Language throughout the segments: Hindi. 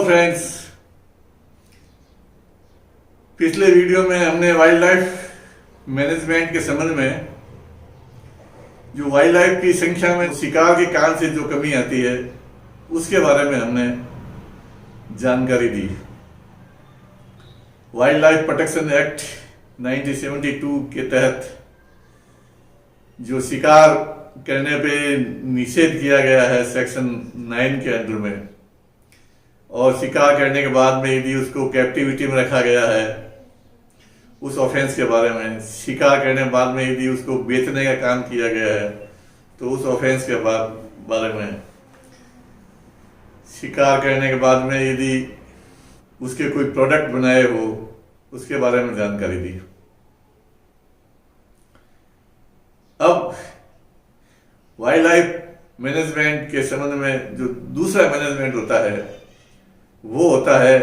फ्रेंड्स, पिछले वीडियो में हमने वाइल्ड लाइफ मैनेजमेंट के संबंध में जो वाइल्ड लाइफ की संख्या में शिकार के कारण से जो कमी आती है उसके बारे में हमने जानकारी दी। वाइल्ड लाइफ प्रोटेक्शन एक्ट 1972 के तहत जो शिकार करने पे निषेध किया गया है सेक्शन 9 के अंडर में, और शिकार करने के बाद में यदि उसको कैप्टिविटी में रखा गया है उस ऑफेंस के बारे में, शिकार करने के बाद में यदि उसको बेचने का काम किया गया है तो उस ऑफेंस के बारे में, शिकार करने के बाद में यदि उसके कोई प्रोडक्ट बनाए हो उसके बारे में जानकारी दी। अब वाइल्ड लाइफ मैनेजमेंट के संबंध में जो दूसरा मैनेजमेंट होता है वो होता है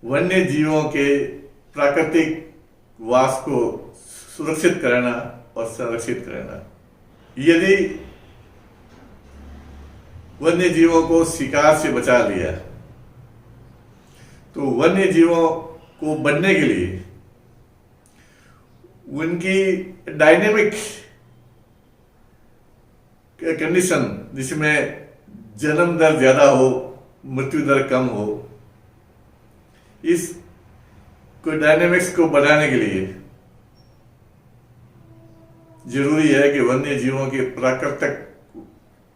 वन्य जीवों के प्राकृतिक वास को सुरक्षित करना और संरक्षित करना। यदि वन्य जीवों को शिकार से बचा लिया तो वन्य जीवों को बनने के लिए उनकी डायनेमिक कंडीशन, जिसमें जन्म दर ज्यादा हो, मृत्यु दर कम हो, इस डायनेमिक्स को बढ़ाने के लिए जरूरी है कि वन्य जीवों के प्राकृतिक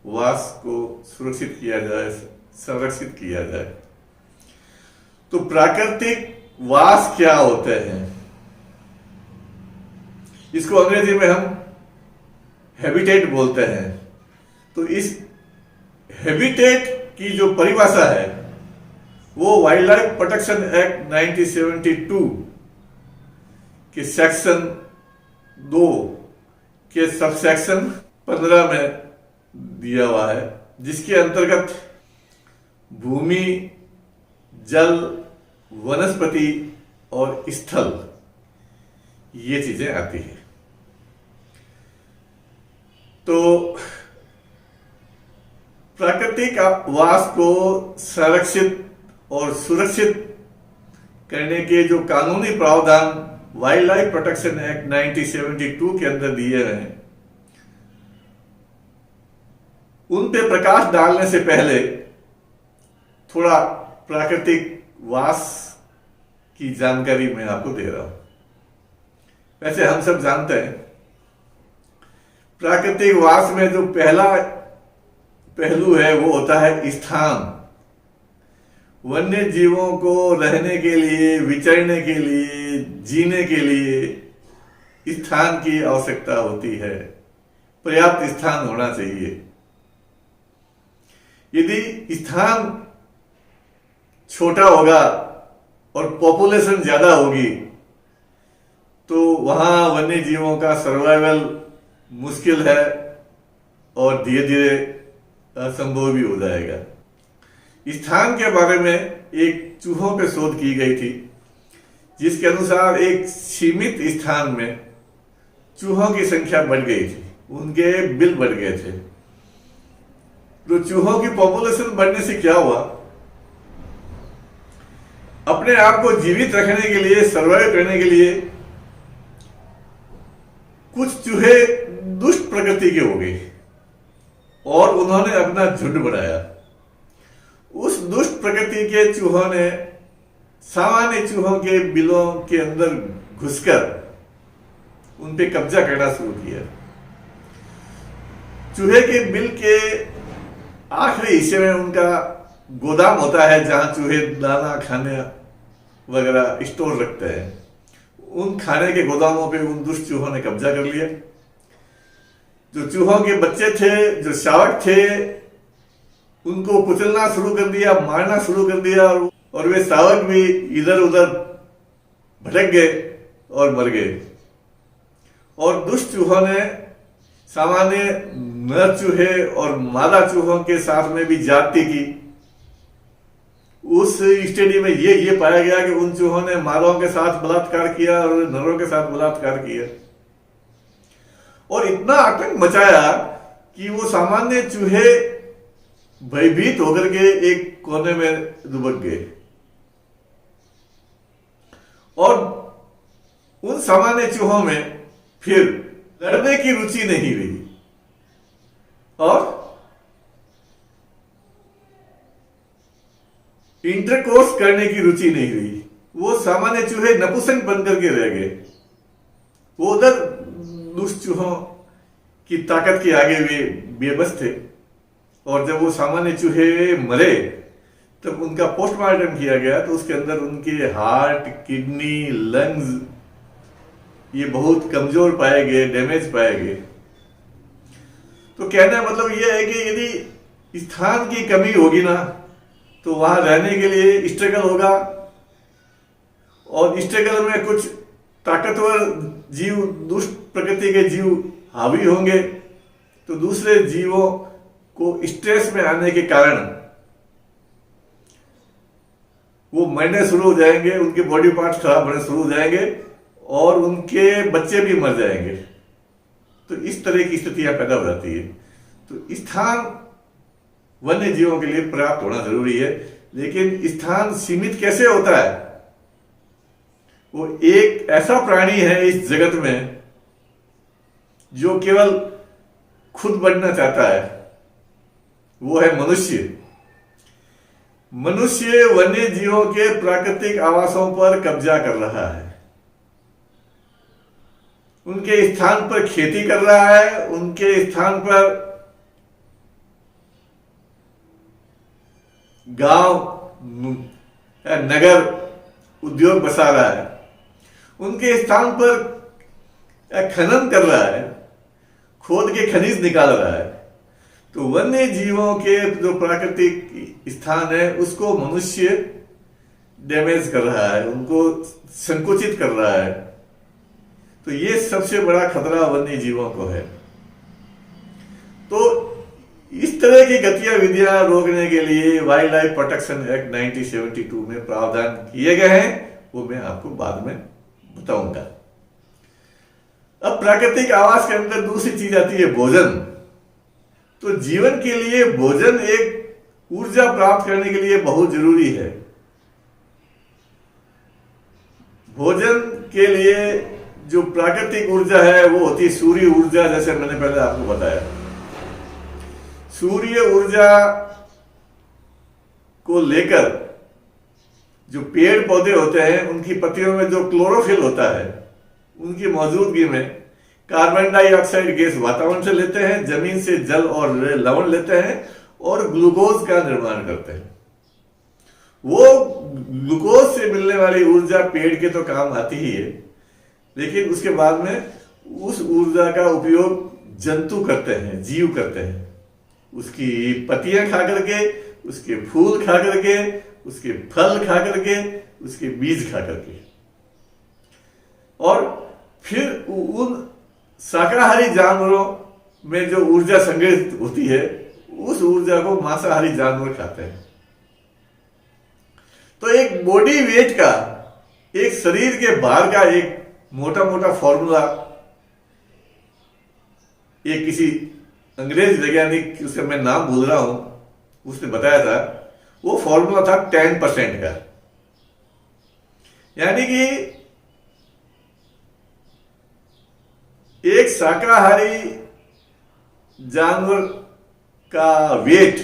वास को सुरक्षित किया जाए, संरक्षित किया जाए। तो प्राकृतिक वास क्या होते हैं, इसको अंग्रेजी में हम हैबिटेट बोलते हैं। तो इस हैबिटेट की जो परिभाषा है वो वाइल्ड लाइफ प्रोटेक्शन एक्ट 1972 के सेक्शन 2 के सबसेक्शन 15 में दिया हुआ है, जिसके अंतर्गत भूमि, जल, वनस्पति और स्थल ये चीजें आती है। तो प्राकृतिक वास को संरक्षित और सुरक्षित करने के जो कानूनी प्रावधान वाइल्ड लाइफ प्रोटेक्शन एक्ट 1972 के अंदर दिए गए हैं, उन पे प्रकाश डालने से पहले थोड़ा प्राकृतिक वास की जानकारी मैं आपको दे रहा हूं। वैसे हम सब जानते हैं प्राकृतिक वास में जो पहला पहलू है वो होता है स्थान। वन्य जीवों को रहने के लिए, विचरने के लिए, जीने के लिए स्थान की आवश्यकता होती है, पर्याप्त स्थान होना चाहिए। यदि स्थान छोटा होगा और पॉपुलेशन ज्यादा होगी तो वहां वन्य जीवों का सर्वाइवल मुश्किल है और धीरे धीरे असंभव भी हो जाएगा। स्थान के बारे में एक चूहों पे शोध की गई थी, जिसके अनुसार एक सीमित स्थान में चूहों की संख्या बढ़ गई थी, उनके बिल बढ़ गए थे। तो चूहों की पॉपुलेशन बढ़ने से क्या हुआ, अपने आप को जीवित रखने के लिए, सर्वाइव करने के लिए कुछ चूहे दुष्ट प्रकृति के हो गए और उन्होंने अपना झुंड बनाया। उस दुष्ट प्रकृति के चूहों ने सामान्य चूहों के बिलों के अंदर घुसकर उन पे कब्जा करना शुरू किया। चूहे के बिल के आखिरी हिस्से में उनका गोदाम होता है जहां चूहे दाना, खाने वगैरह स्टोर रखते हैं। उन खाने के गोदामों पे उन दुष्ट चूहों ने कब्जा कर लिया। जो चूहों के बच्चे थे, जो शावक थे, उनको कुचलना शुरू कर दिया, मारना शुरू कर दिया, और वे शावक भी इधर उधर भटक गए और मर गए। और दुष्ट चूहों ने सामान्य नर चूहे और मादा चूहों के साथ में भी जाति की। उस स्टडी में ये पाया गया कि उन चूहों ने मादाओं के साथ बलात्कार किया और नरों के साथ बलात्कार किया, और इतना आतंक मचाया कि वो सामान्य चूहे भयभीत होकर के एक कोने में दुबक गए और उन सामान्य चूहों में फिर लड़ने की रुचि नहीं रही और इंटरकोर्स करने की रुचि नहीं रही। वो सामान्य चूहे नपुंसक बनकर के रह गए। वो उधर दुष्ट चूहों की ताकत के आगे वे बेबस थे और जब वो सामान्य चूहे मरे तब उनका पोस्टमार्टम किया गया तो उसके अंदर उनके हार्ट, किडनी, लंग्स ये बहुत कमजोर पाए गए, डैमेज पाए गए। तो कहने का मतलब यह है कि यदि स्थान की कमी होगी ना तो वहां रहने के लिए स्ट्रगल होगा और स्ट्रगल में कुछ ताकतवर जीव, दुष्ट प्रकृति के जीव हावी होंगे तो दूसरे जीवों को स्ट्रेस में आने के कारण वो मरने शुरू हो जाएंगे, उनके बॉडी पार्ट्स खराब होने शुरू हो जाएंगे और उनके बच्चे भी मर जाएंगे। तो इस तरह की स्थितियां पैदा हो जाती है। तो स्थान वन्य जीवों के लिए पर्याप्त होना जरूरी है, लेकिन स्थान सीमित कैसे होता है? वो एक ऐसा प्राणी है इस जगत में जो केवल खुद बढ़ना चाहता है, वो है मनुष्य। मनुष्य वन्य जीवों के प्राकृतिक आवासों पर कब्जा कर रहा है, उनके स्थान पर खेती कर रहा है, उनके स्थान पर गांव, नगर, उद्योग बसा रहा है, उनके स्थान पर खनन कर रहा है, खोद के खनिज निकाल रहा है। तो वन्य जीवों के जो प्राकृतिक स्थान है उसको मनुष्य डैमेज कर रहा है, उनको संकुचित कर रहा है। तो ये सबसे बड़ा खतरा वन्य जीवों को है। तो इस तरह की गतिविधियां रोकने के लिए वाइल्ड लाइफ प्रोटेक्शन एक्ट 1972 में प्रावधान किए गए हैं, वो मैं आपको बाद में बताऊंगा। अब प्राकृतिक आवास के अंदर दूसरी चीज आती है भोजन। तो जीवन के लिए भोजन एक ऊर्जा प्राप्त करने के लिए बहुत जरूरी है। भोजन के लिए जो प्राकृतिक ऊर्जा है वो होती है सूर्य ऊर्जा, जैसे मैंने पहले आपको बताया। सूर्य ऊर्जा को लेकर जो पेड़ पौधे होते हैं उनकी पत्तियों में जो क्लोरोफिल होता है, उनकी मौजूदगी में कार्बन डाइऑक्साइड गैस वातावरण से लेते हैं, जमीन से जल और लवण लेते हैं और ग्लूकोज का निर्माण करते हैं। वो ग्लूकोज से मिलने वाली ऊर्जा पेड़ के तो काम आती ही है, लेकिन उसके बाद में उस ऊर्जा का उपयोग जंतु करते हैं, जीव करते हैं। उसकी पत्तियां खा करके, उसके फूल खा करके, उसके फल खा करके, उसके बीज खा करके, और फिर उन शाकाहारी जानवरों में जो ऊर्जा संग्रहित होती है उस ऊर्जा को मांसाहारी जानवर खाते हैं। तो एक बॉडी वेट का, एक शरीर के भार का एक मोटा मोटा फॉर्मूला एक किसी अंग्रेज वैज्ञानिक, उसका मैं नाम भूल रहा हूं, उसने बताया था। वो फॉर्मूला था 10% का, यानी कि एक शाकाहारी जानवर का वेट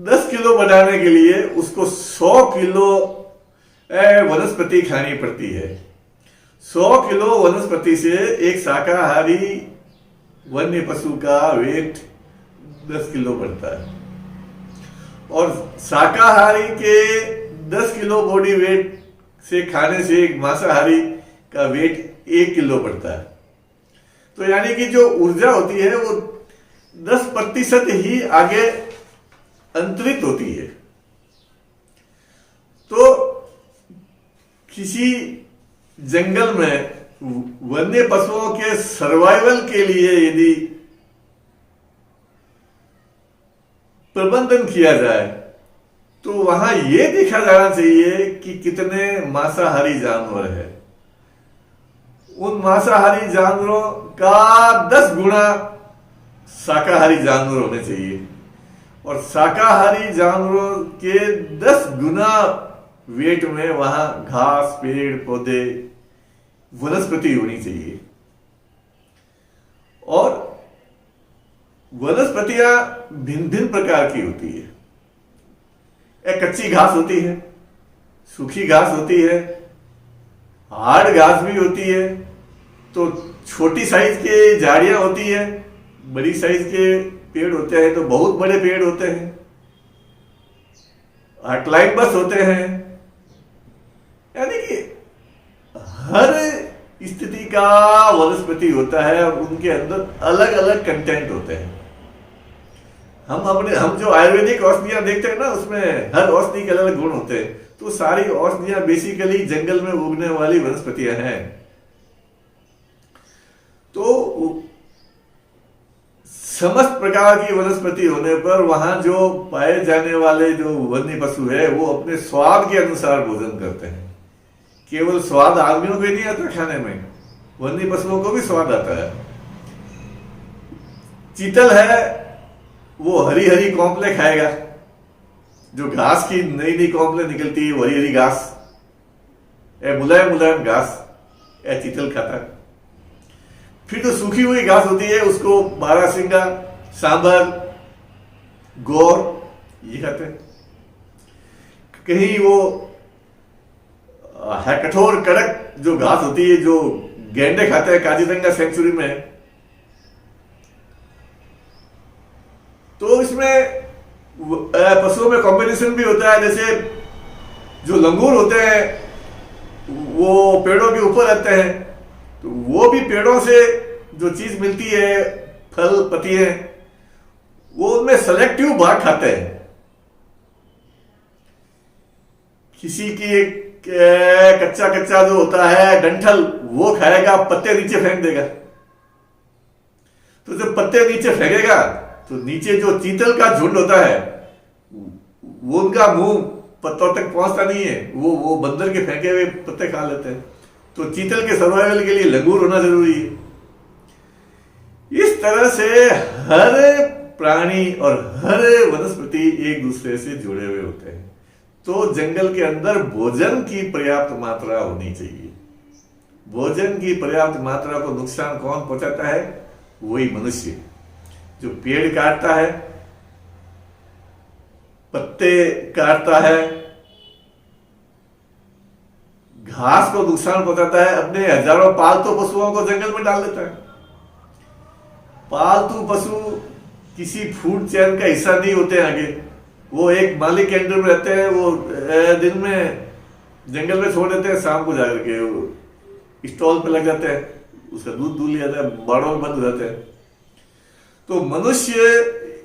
10 किलो बढ़ाने के लिए उसको 100 किलो वनस्पति खानी पड़ती है। 100 किलो वनस्पति से एक शाकाहारी वन्य पशु का वेट 10 किलो बढ़ता है, और शाकाहारी के 10 किलो बॉडी वेट से खाने से एक मांसाहारी का वेट 1 किलो बढ़ता है। तो यानी कि जो ऊर्जा होती है वो 10% ही आगे अंतरित होती है। तो किसी जंगल में वन्य पशुओं के सर्वाइवल के लिए यदि प्रबंधन किया जाए तो वहां यह देखा जाना चाहिए कि कितने मांसाहारी जानवर है। उन मांसाहारी जानवरों का 10 गुना शाकाहारी जानवर होने चाहिए, और शाकाहारी जानवरों के 10 गुना वेट में वहां घास, पेड़ पौधे, वनस्पति होनी चाहिए। और वनस्पतियां भिन्न भिन्न प्रकार की होती है। एक कच्ची घास होती है, सूखी घास होती है, हार्ड घास भी होती है। तो छोटी साइज के झाड़ियां होती है, बड़ी साइज के पेड़ होते हैं, तो बहुत बड़े पेड़ होते हैं, क्लाइंबर्स होते हैं। यानी कि हर स्थिति का वनस्पति होता है और उनके अंदर अलग अलग कंटेंट होते हैं। हम जो आयुर्वेदिक औषधियां देखते हैं ना, उसमें हर औषधि के अलग अलग गुण होते हैं। तो सारी औषधियां बेसिकली जंगल में उगने वाली वनस्पतियां हैं। तो समस्त प्रकार की वनस्पति होने पर वहां जो पाए जाने वाले जो वन्य पशु है वो अपने स्वाद के अनुसार भोजन करते हैं। केवल स्वाद आदमियों को ही नहीं आता खाने में, वन्य पशुओं को भी स्वाद आता है। चीतल है, वो हरी हरी कॉम्प्ले खाएगा, जो घास की नई नई कॉम्प्ले निकलती है, हरी हरी घास, मुलायम मुलायम घास, चीतल खाता है। फिर जो सूखी हुई घास होती है उसको बारहसिंगा, सांबर, गोर, ये खाते हैं। कहीं वो है कठोर कड़क जो घास होती है, जो गैंडे खाते हैं काजीरंगा सेंचुरी में। तो इसमें पशुओं में कॉम्बिनेशन भी होता है। जैसे जो लंगूर होते हैं वो पेड़ों के ऊपर रहते हैं, तो वो भी पेड़ों से जो चीज मिलती है, फल पत्तियां, वो उनमें सेलेक्टिव भाग खाते हैं। किसी की कच्चा कच्चा जो होता है डंठल, वो खाएगा, पत्ते नीचे फेंक देगा। तो जब पत्ते नीचे फेंकेगा तो नीचे जो चीतल का झुंड होता है वो उनका मुंह पत्तों तक पहुंचता नहीं है, वो बंदर के फेंके हुए पत्ते खा लेते हैं। तो चीतल के सर्वाइवल के लिए लंगूर होना जरूरी है। इस तरह से हर प्राणी और हर वनस्पति एक दूसरे से जुड़े हुए होते हैं। तो जंगल के अंदर भोजन की पर्याप्त मात्रा होनी चाहिए। भोजन की पर्याप्त मात्रा को नुकसान कौन पहुंचाता है? वही मनुष्य, जो पेड़ काटता है, पत्ते काटता है, घास को नुकसान पहुंचाता है, अपने हजारों पालतू पशुओं को जंगल में डाल देता है। पालतू पशु किसी फूड चेन का हिस्सा नहीं होते आगे, वो एक मालिक के अंडर में रहते हैं। वो दिन में जंगल में छोड़ देते हैं, शाम को जाकर के स्टॉल पे लग जाते हैं, उसका दूध लिया जाता है, बाड़ों में बंद हो जाते हैं। तो मनुष्य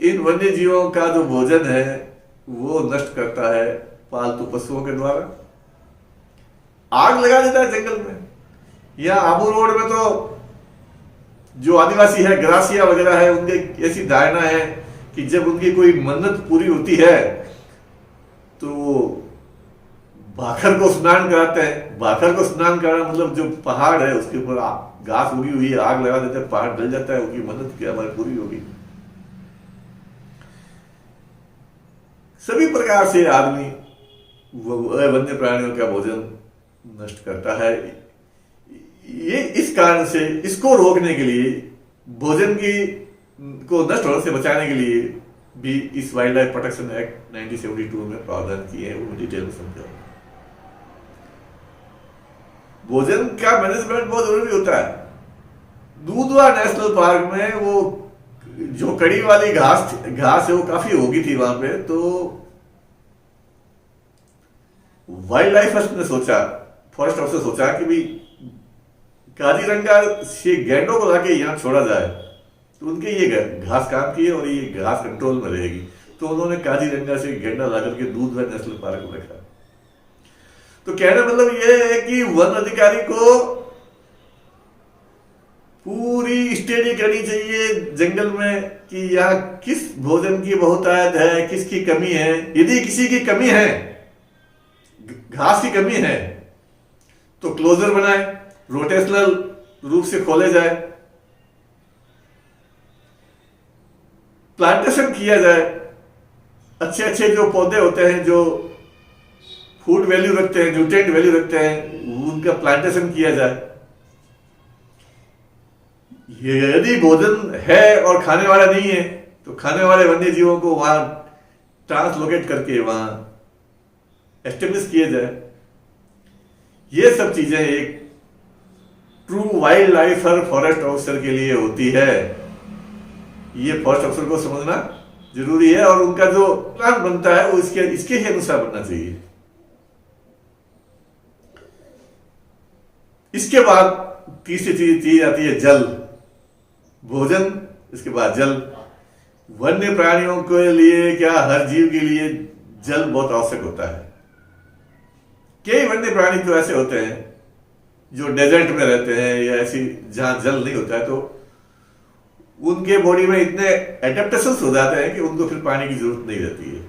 इन वन्य जीवों का जो भोजन है वो नष्ट करता है पालतू पशुओं के द्वारा। आग लगा देता है जंगल में। या आबू रोड में तो जो आदिवासी है, ग्रासिया वगैरह है, उनके ऐसी धारणा है कि जब उनकी कोई मन्नत पूरी होती है तो भाखर को स्नान कराते हैं। भाखर को स्नान कराना मतलब जो पहाड़ है उसके ऊपर घास उगी हुई है, आग लगा देते हैं, पहाड़ जल जाता है, उनकी मन्नत क्या हमारी पूरी होगी। सभी प्रकार से आदमी वन्य प्राणियों का भोजन नष्ट करता है। ये इस कारण से इसको रोकने के लिए, भोजन की को नष्ट होने से बचाने के लिए भी इस वाइल्ड लाइफ प्रोटेक्शन एक्ट 1972 में प्रावधान किए हैं, वो डिटेल में समझाओ। भोजन का मैनेजमेंट बहुत जरूरी होता है। दूधवा नेशनल पार्क में वो जो कड़ी वाली घास है वो काफी होगी थी वहां पे। तो वाइल्ड लाइफ ने सोचा, फॉरेस्ट ऑफिसर सोचा कि भी काजीरंगा से गैंडों को लाके यहाँ छोड़ा जाए तो उनके ये घास काम की है और ये घास कंट्रोल में रहेगी। तो उन्होंने काजीरंगा से गैंडा ला करके दूधवा नेशनल पार्क में रखा। तो कहने मतलब ये है कि वन अधिकारी को पूरी स्टडी करनी चाहिए जंगल में कि यहाँ किस भोजन की बहुतायत है, किसकी कमी है। यदि किसी की कमी है, घास की कमी है, तो क्लोजर बनाए, रोटेशनल रूप से खोले जाए। प्लांटेशन किया जाए, अच्छे अच्छे जो पौधे होते हैं जो फूड वैल्यू रखते हैं, न्यूट्रिएंट वैल्यू रखते हैं, उनका प्लांटेशन किया जाए। यदि भोजन है और खाने वाला नहीं है तो खाने वाले वन्य जीवों को वहां ट्रांसलोकेट करके वहां एस्टेब्लिश किए जाए। ये सब चीजें एक ट्रू वाइल्ड लाइफ हर फॉरेस्ट ऑफिसर के लिए होती है। ये फॉरेस्ट ऑफिसर को समझना जरूरी है और उनका जो प्लान बनता है वो इसके ही अनुसार बनना चाहिए। इसके बाद तीसरी चीज आती है जल। भोजन, इसके बाद जल। वन्य प्राणियों के लिए, क्या हर जीव के लिए जल बहुत आवश्यक होता है। कई वन्य प्राणी तो ऐसे होते हैं जो डेजर्ट में रहते हैं या ऐसी जहां जल नहीं होता है, तो उनके बॉडी में इतने एडेप्टेशंस हो जाते हैं कि उनको फिर पानी की जरूरत नहीं रहती है।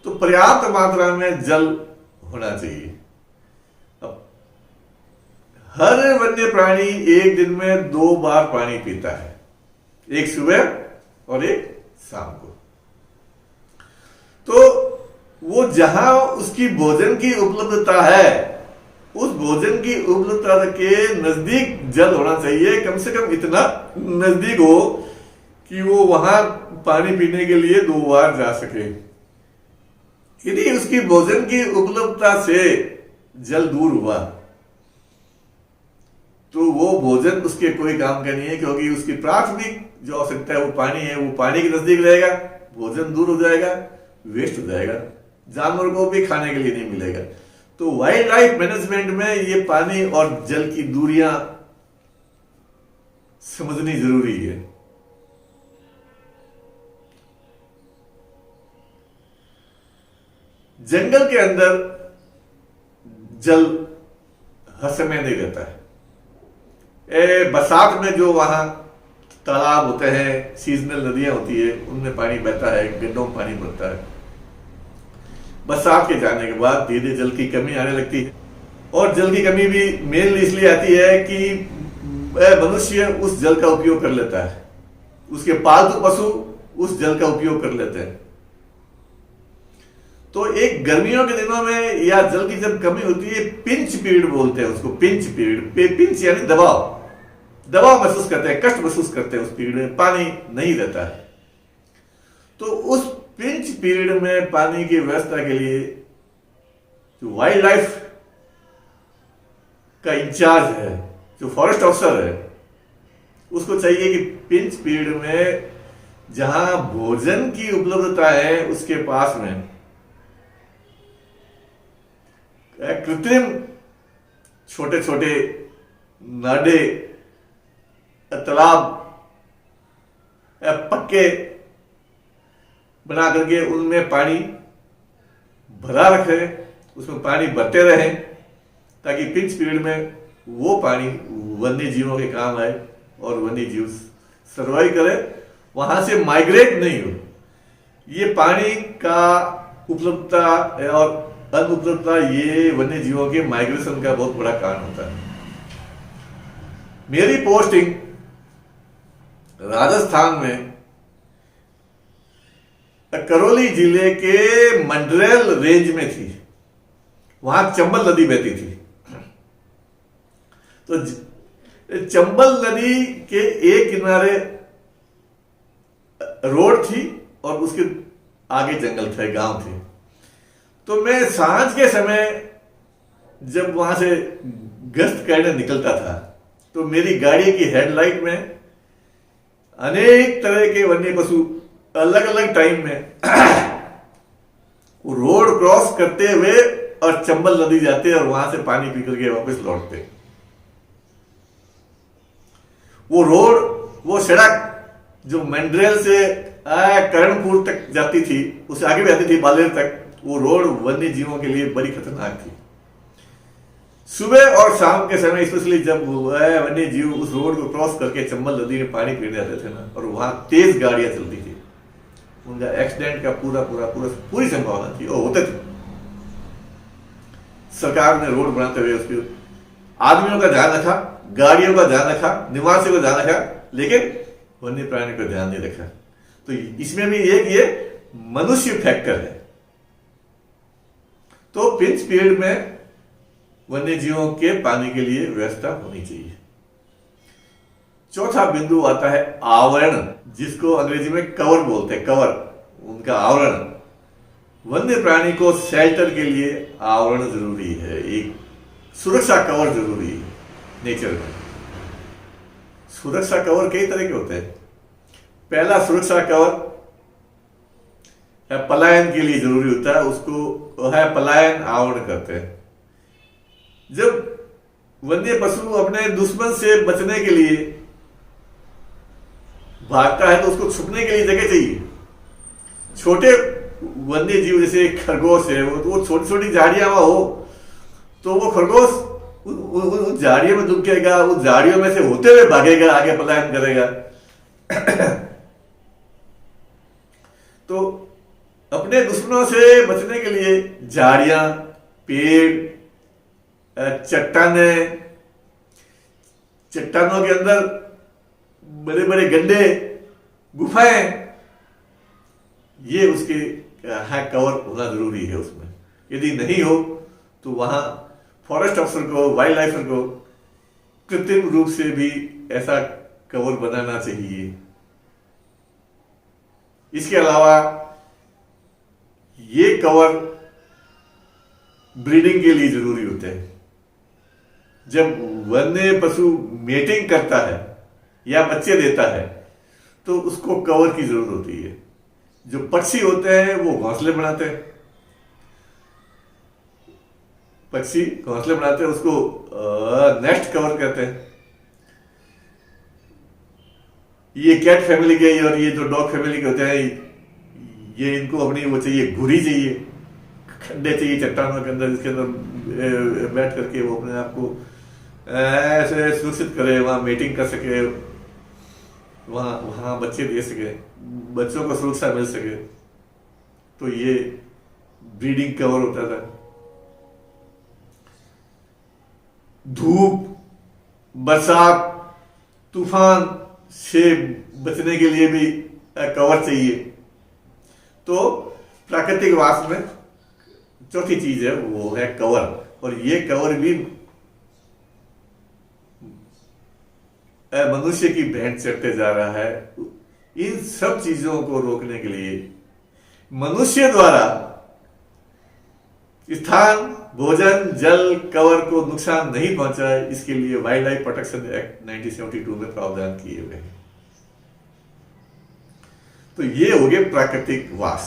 तो पर्याप्त मात्रा में जल होना चाहिए। अब हर वन्य प्राणी एक दिन में 2 बार पानी पीता है, एक सुबह और एक शाम को। तो वो जहां उसकी भोजन की उपलब्धता है, उस भोजन की उपलब्धता के नजदीक जल होना चाहिए। कम से कम इतना नजदीक हो कि वो वहां पानी पीने के लिए 2 बार जा सके। यदि उसकी भोजन की उपलब्धता से जल दूर हुआ तो वो भोजन उसके कोई काम का नहीं है, क्योंकि उसकी प्राथमिक जो आवश्यकता है वो पानी है। वो पानी के नजदीक रहेगा, भोजन दूर हो जाएगा, वेस्ट हो जाएगा, जानवर को भी खाने के लिए नहीं मिलेगा। तो वाइल्ड लाइफ मैनेजमेंट में ये पानी और जल की दूरियां समझनी जरूरी है। जंगल के अंदर जल हर समय नहीं रहता है। बरसात में जो वहां तालाब होते हैं, सीजनल नदियां होती है, उनमें पानी बहता है, गड्ढों में पानी भरता है। बरसात के जाने के बाद धीरे जल की कमी आने लगती है। और जल की कमी भी मेनली इसलिए आती है कि मनुष्य उस जल का उपयोग कर लेता है, उसके पालतू पशु उस जल का उपयोग कर लेते हैं। तो एक गर्मियों के दिनों में या जल की जब कमी होती है, पिंच पीरियड बोलते हैं उसको, पिंच पीरियड। पिंच यानी दबाव महसूस करते हैं, कष्ट महसूस करते हैं। उस पीरियड में पानी नहीं रहता है। तो उस पिंच पीरियड में पानी की व्यवस्था के लिए जो वाइल्ड लाइफ का इंचार्ज है, जो फॉरेस्ट ऑफिसर है, उसको चाहिए कि पिंच पीरियड में जहां भोजन की उपलब्धता है उसके पास में कृत्रिम छोटे छोटे नाडे, तालाब, पक्के बना करके उनमें पानी भरा रखे, उसमें पानी भरते रहे, ताकि पिंच पीरियड में वो पानी वन्य जीवों के काम आए और वन्य जीव सर्वाइव करे, वहां से माइग्रेट नहीं हो। ये पानी का उपलब्धता और अनुपलब्धता ये वन्य जीवों के माइग्रेशन का बहुत बड़ा कारण होता है। मेरी पोस्टिंग राजस्थान में करौली जिले के मंडरेल रेंज में थी। वहां चंबल नदी बहती थी। तो चंबल नदी के एक किनारे रोड थी और उसके आगे जंगल थे, गांव थे। तो मैं सांझ के समय जब वहां से गश्त करने निकलता था तो मेरी गाड़ी की हेडलाइट में अनेक तरह के वन्य पशु अलग अलग टाइम में वो रोड क्रॉस करते हुए और चंबल नदी जाते और वहां से पानी पी करके वापस लौटते। वो रोड, वो सड़क जो मंडरेल से करणपुर तक जाती थी, उससे आगे भी आती थी बालेर तक, वो रोड वन्य जीवों के लिए बड़ी खतरनाक थी। सुबह और शाम के समय स्पेशली जब वन्य जीव उस रोड को क्रॉस करके चंबल नदी में पानी पीने आते थे ना, और वहां तेज गाड़ियां चलती थी, उनका एक्सीडेंट का पूरी संभावना थी और होते थे। सरकार ने रोड बनाते हुए उसके आदमियों का ध्यान रखा, गाड़ियों का ध्यान रखा, निवासियों का ध्यान रखा, लेकिन वन्य प्राणी पर ध्यान नहीं रखा। तो इसमें भी एक ये मनुष्य फैक्टर है। तो पिंच पीरियड में वन्य जीवों के पानी के लिए व्यवस्था होनी चाहिए। चौथा बिंदु आता है आवरण, जिसको अंग्रेजी में कवर बोलते हैं। कवर, उनका आवरण। वन्य प्राणी को शेल्टर के लिए आवरण जरूरी है, एक सुरक्षा कवर जरूरी है। नेचर में सुरक्षा कवर कई तरह के होते हैं। पहला सुरक्षा कवर पलायन के लिए जरूरी होता है, उसको है पलायन आवरण करते हैं। जब वन्य पशु अपने दुश्मन से बचने के लिए भागता है तो उसको छुपने के लिए जगह चाहिए। छोटे वन्य जीव जैसे खरगोश है, वो छोटी छोटी झाड़ियां हो तो वो खरगोश उन झाड़ियों में दुबकेगा, उन झाड़ियों में से होते हुए भागेगा, आगे पलायन करेगा। तो अपने दुश्मनों से बचने के लिए झाड़ियां, पेड़, चट्टानों के अंदर बड़े बड़े गड्ढे, गुफाएं, ये उसके कवर होना जरूरी है उसमें। यदि नहीं हो तो वहां फॉरेस्ट अफसर को, वाइल्ड लाइफ को कृत्रिम रूप से भी ऐसा कवर बनाना चाहिए। इसके अलावा ये कवर ब्रीडिंग के लिए जरूरी होते हैं। जब वन्य पशु मेटिंग करता है या बच्चे देता है तो उसको कवर की जरूरत होती है। जो पक्षी होते हैं वो घोंसले बनाते हैं, पक्षी घोंसले बनाते हैं, उसको नेस्ट कवर कहते हैं। ये कैट फैमिली के और ये जो डॉग फैमिली के होते हैं, ये इनको अपनी वो चाहिए, घुरी चाहिए, खड्डे चाहिए चट्टानों के अंदर, जिसके अंदर बैठ करके वो अपने आप को ऐसे सुरक्षित करे, वहां मीटिंग कर सके, वहां बच्चे दे सके, बच्चों को सुरक्षा मिल सके। तो ये ब्रीडिंग कवर होता था। धूप, बरसात, तूफान से बचने के लिए भी कवर चाहिए। तो प्राकृतिक वास में चौथी चीज है वो है कवर। और ये कवर भी मनुष्य की भेंट चढ़ते जा रहा है। इन सब चीजों को रोकने के लिए मनुष्य द्वारा स्थान, भोजन, जल, कवर को नुकसान नहीं पहुंचाए, इसके लिए वाइल्ड लाइफ प्रोटेक्शन एक्ट 1972 में प्रावधान किए हुए हैं। तो ये हो गए प्राकृतिक वास।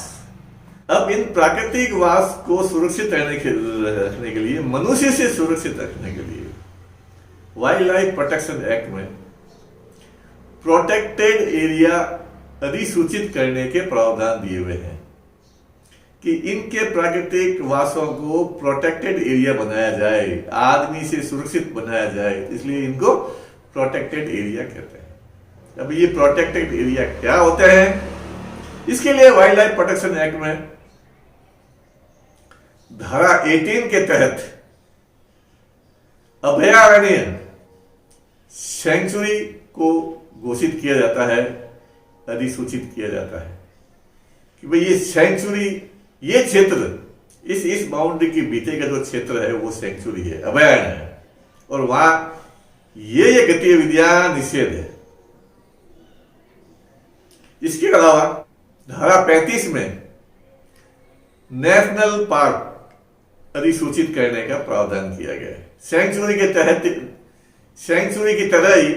अब इन प्राकृतिक वास को सुरक्षित रखने के लिए, मनुष्य से सुरक्षित रखने के लिए वाइल्ड लाइफ प्रोटेक्शन एक्ट में प्रोटेक्टेड एरिया अधिसूचित करने के प्रावधान दिए हुए हैं कि इनके प्राकृतिक वासों को प्रोटेक्टेड एरिया बनाया जाए, आदमी से सुरक्षित बनाया जाए, इसलिए इनको प्रोटेक्टेड एरिया कहते हैं। अब ये प्रोटेक्टेड एरिया क्या होते हैं? इसके लिए वाइल्ड लाइफ प्रोटेक्शन एक्ट में धारा 18 के तहत अभयारण्य, सेंचुरी को घोषित किया जाता है, अधिसूचित किया जाता है कि भाई ये सेंचुरी, ये क्षेत्र, इस बाउंड्री के बीते का जो क्षेत्र है वो सेंचुरी है, अभयारण्य है, और वहां ये गतिविधियां निषेध है। इसके अलावा धारा 35 में नेशनल पार्क अधिसूचित करने का प्रावधान किया गया है। सेंचुरी के तहत, सेंचुरी की तरह ही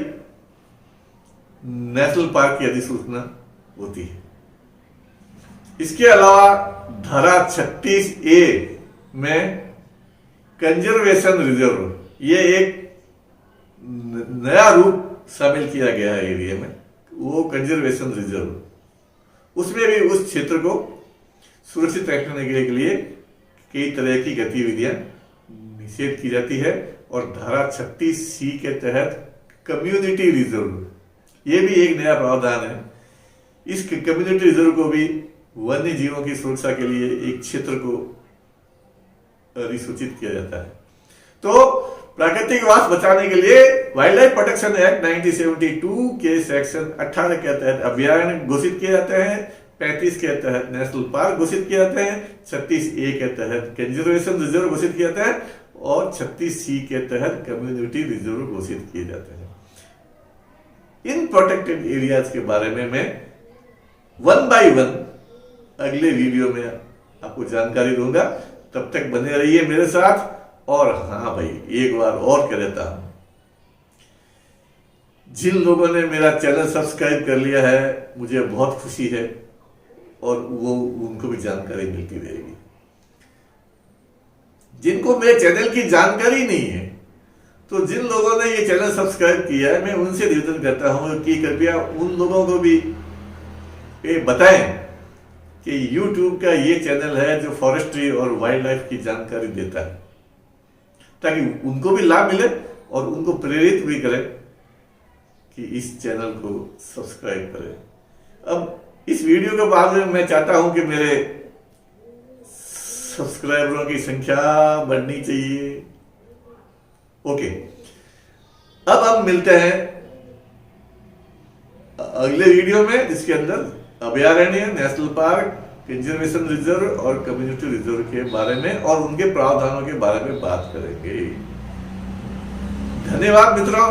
नेशनल पार्क की अधिसूचना होती है। इसके अलावा धारा 36A में कंजर्वेशन रिजर्व, ये एक नया रूप शामिल किया गया है एरिया में, वो कंजर्वेशन रिजर्व। उसमें भी उस क्षेत्र को सुरक्षित रखने के लिए कई तरह की गतिविधियां निषेध की जाती है। और धारा 36C के तहत कम्युनिटी रिजर्व, ये भी एक नया प्रावधान है। इस कम्युनिटी रिजर्व को भी वन्य जीवों की सुरक्षा के लिए एक क्षेत्र को अधिसूचित किया जाता है। तो प्राकृतिक वास बचाने के लिए वाइल्ड लाइफ प्रोटेक्शन एक्ट 1972 के सेक्शन 18 के तहत अभयारण्य घोषित किए जाते हैं, 35 के तहत नेशनल पार्क घोषित किए जाते हैं, 36A के तहत कंजर्वेशन रिजर्व घोषित किए जाते हैं और 36C के तहत कम्युनिटी रिजर्व घोषित किए जाते हैं। इन प्रोटेक्टेड एरियाज के बारे में मैं 1 by 1 अगले वीडियो में आपको जानकारी दूंगा। तब तक बने रहिए मेरे साथ। और हाँ भाई, एक बार और कह देता हूं, जिन लोगों ने मेरा चैनल सब्सक्राइब कर लिया है मुझे बहुत खुशी है और वो उनको भी जानकारी मिलती रहेगी। जिनको मेरे चैनल की जानकारी नहीं है, तो जिन लोगों ने ये चैनल सब्सक्राइब किया है, मैं उनसे निवेदन करता हूं कि कृपया उन लोगों को भी बताएं कि YouTube का ये चैनल है जो फॉरेस्ट्री और वाइल्ड लाइफ की जानकारी देता है, ताकि उनको भी लाभ मिले और उनको प्रेरित भी करें कि इस चैनल को सब्सक्राइब करें। अब इस वीडियो के बाद में मैं चाहता हूं कि मेरे सब्सक्राइबरों की संख्या बढ़नी चाहिए। ओके, अब हम मिलते हैं अगले वीडियो में, जिसके अंदर अभयारण्य, नेशनल पार्क, कंजर्वेशन रिजर्व और कम्युनिटी रिजर्व के बारे में और उनके प्रावधानों के बारे में बात करेंगे। धन्यवाद मित्रों।